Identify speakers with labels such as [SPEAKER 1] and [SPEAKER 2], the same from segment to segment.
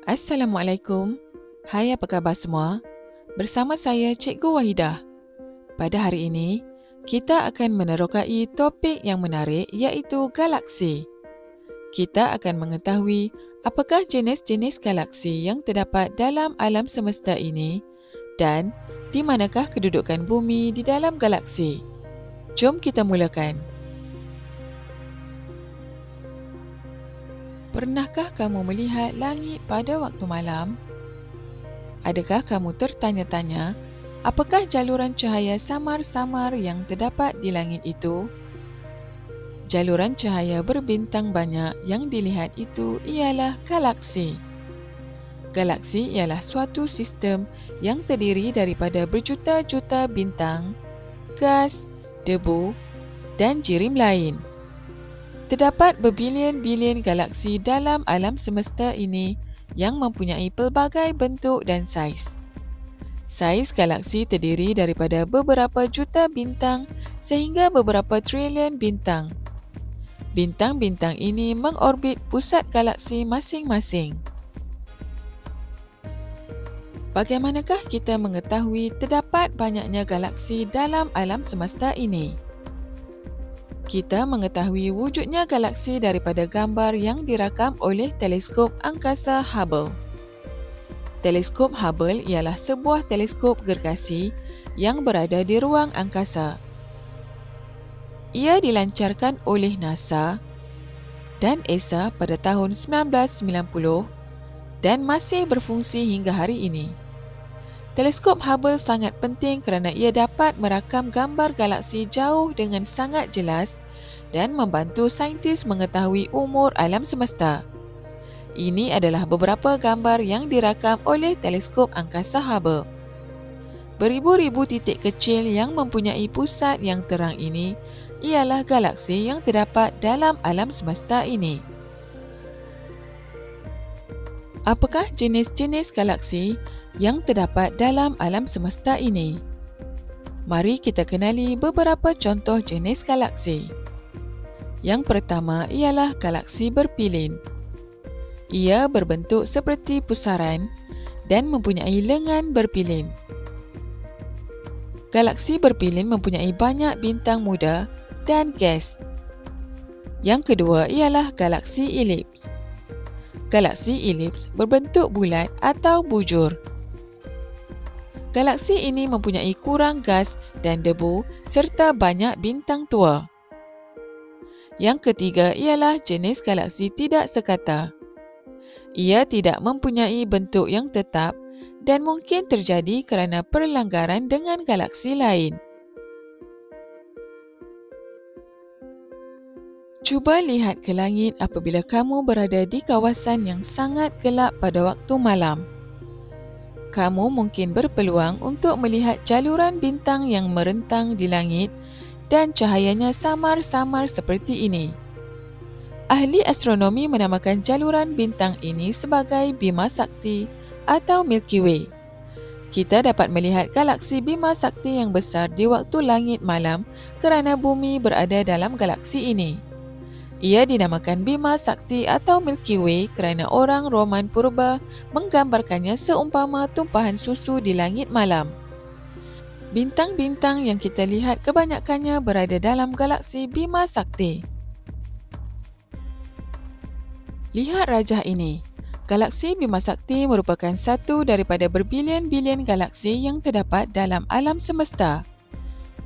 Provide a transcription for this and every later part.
[SPEAKER 1] Assalamualaikum. Hai, apa khabar semua? Bersama saya Cikgu Wahidah. Pada hari ini, kita akan menerokai topik yang menarik iaitu galaksi. Kita akan mengetahui apakah jenis-jenis galaksi yang terdapat dalam alam semesta ini dan di manakah kedudukan bumi di dalam galaksi. Jom kita mulakan. Pernahkah kamu melihat langit pada waktu malam? Adakah kamu tertanya-tanya, apakah jaluran cahaya samar-samar yang terdapat di langit itu? Jaluran cahaya berbintang banyak yang dilihat itu ialah galaksi. Galaksi ialah suatu sistem yang terdiri daripada berjuta-juta bintang, gas, debu dan jirim lain. Terdapat berbilion-bilion galaksi dalam alam semesta ini yang mempunyai pelbagai bentuk dan saiz. Saiz galaksi terdiri daripada beberapa juta bintang sehingga beberapa trilion bintang. Bintang-bintang ini mengorbit pusat galaksi masing-masing. Bagaimanakah kita mengetahui terdapat banyaknya galaksi dalam alam semesta ini? Kita mengetahui wujudnya galaksi daripada gambar yang dirakam oleh teleskop angkasa Hubble. Teleskop Hubble ialah sebuah teleskop gergasi yang berada di ruang angkasa. Ia dilancarkan oleh NASA dan ESA pada tahun 1990 dan masih berfungsi hingga hari ini. Teleskop Hubble sangat penting kerana ia dapat merakam gambar galaksi jauh dengan sangat jelas dan membantu saintis mengetahui umur alam semesta. Ini adalah beberapa gambar yang dirakam oleh teleskop angkasa Hubble. Beribu-ribu titik kecil yang mempunyai pusat yang terang ini ialah galaksi yang terdapat dalam alam semesta ini. Apakah jenis-jenis galaksi yang terdapat dalam alam semesta ini? Mari kita kenali beberapa contoh jenis galaksi. Yang pertama ialah galaksi berpilin. Ia berbentuk seperti pusaran dan mempunyai lengan berpilin. Galaksi berpilin mempunyai banyak bintang muda dan gas. Yang kedua ialah galaksi elips. Galaksi elips berbentuk bulat atau bujur. Galaksi ini mempunyai kurang gas dan debu serta banyak bintang tua. Yang ketiga ialah jenis galaksi tidak sekata. Ia tidak mempunyai bentuk yang tetap dan mungkin terjadi kerana perlanggaran dengan galaksi lain. Cuba lihat ke langit apabila kamu berada di kawasan yang sangat gelap pada waktu malam. Kamu mungkin berpeluang untuk melihat jaluran bintang yang merentang di langit dan cahayanya samar-samar seperti ini. Ahli astronomi menamakan jaluran bintang ini sebagai Bima Sakti atau Milky Way. Kita dapat melihat galaksi Bima Sakti yang besar di waktu langit malam kerana bumi berada dalam galaksi ini. Ia dinamakan Bima Sakti atau Milky Way kerana orang Roman purba menggambarkannya seumpama tumpahan susu di langit malam. Bintang-bintang yang kita lihat kebanyakannya berada dalam galaksi Bima Sakti. Lihat rajah ini. Galaksi Bima Sakti merupakan satu daripada berbilion-bilion galaksi yang terdapat dalam alam semesta.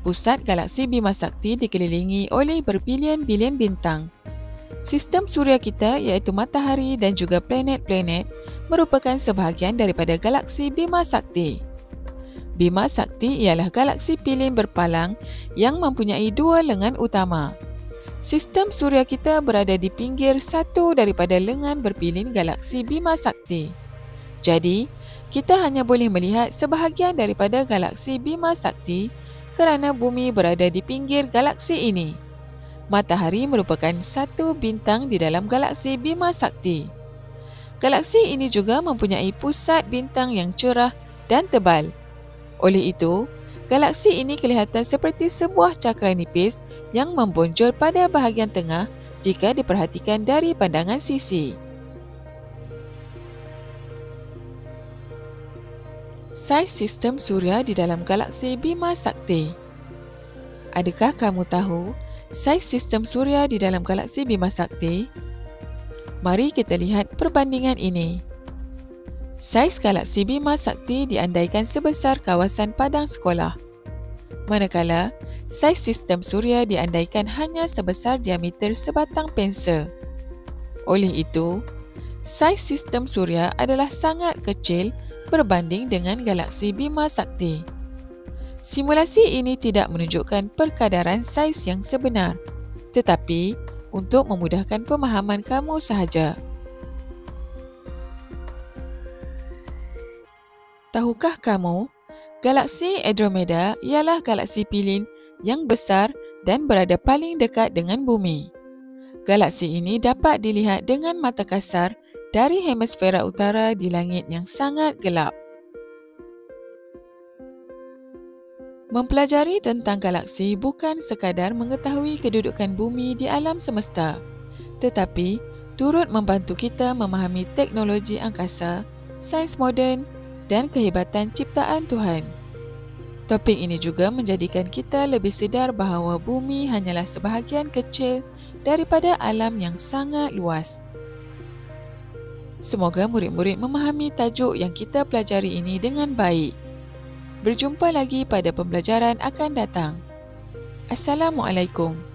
[SPEAKER 1] Pusat galaksi Bima Sakti dikelilingi oleh berbilion-bilion bintang. Sistem suria kita iaitu matahari dan juga planet-planet merupakan sebahagian daripada galaksi Bima Sakti. Bima Sakti ialah galaksi pilin berpalang yang mempunyai dua lengan utama. Sistem suria kita berada di pinggir satu daripada lengan berpilin galaksi Bima Sakti. Jadi, kita hanya boleh melihat sebahagian daripada galaksi Bima Sakti kerana bumi berada di pinggir galaksi ini. Matahari merupakan satu bintang di dalam galaksi Bima Sakti. Galaksi ini juga mempunyai pusat bintang yang cerah dan tebal. Oleh itu, galaksi ini kelihatan seperti sebuah cakra nipis yang membonjol pada bahagian tengah jika diperhatikan dari pandangan sisi. Saiz sistem suria di dalam galaksi Bima Sakti. Adakah kamu tahu saiz sistem suria di dalam galaksi Bima Sakti? Mari kita lihat perbandingan ini. Saiz galaksi Bima Sakti diandaikan sebesar kawasan padang sekolah, manakala saiz sistem suria diandaikan hanya sebesar diameter sebatang pensel. Oleh itu, saiz sistem suria adalah sangat kecil berbanding dengan galaksi Bima Sakti. Simulasi ini tidak menunjukkan perkadaran saiz yang sebenar, tetapi untuk memudahkan pemahaman kamu sahaja. Tahukah kamu, galaksi Andromeda ialah galaksi pilin yang besar dan berada paling dekat dengan bumi. Galaksi ini dapat dilihat dengan mata kasar dari hemisfera utara di langit yang sangat gelap. Mempelajari tentang galaksi bukan sekadar mengetahui kedudukan bumi di alam semesta, tetapi turut membantu kita memahami teknologi angkasa, sains moden dan kehebatan ciptaan Tuhan. Topik ini juga menjadikan kita lebih sedar bahawa bumi hanyalah sebahagian kecil daripada alam yang sangat luas. Semoga murid-murid memahami tajuk yang kita pelajari ini dengan baik. Berjumpa lagi pada pembelajaran akan datang. Assalamualaikum.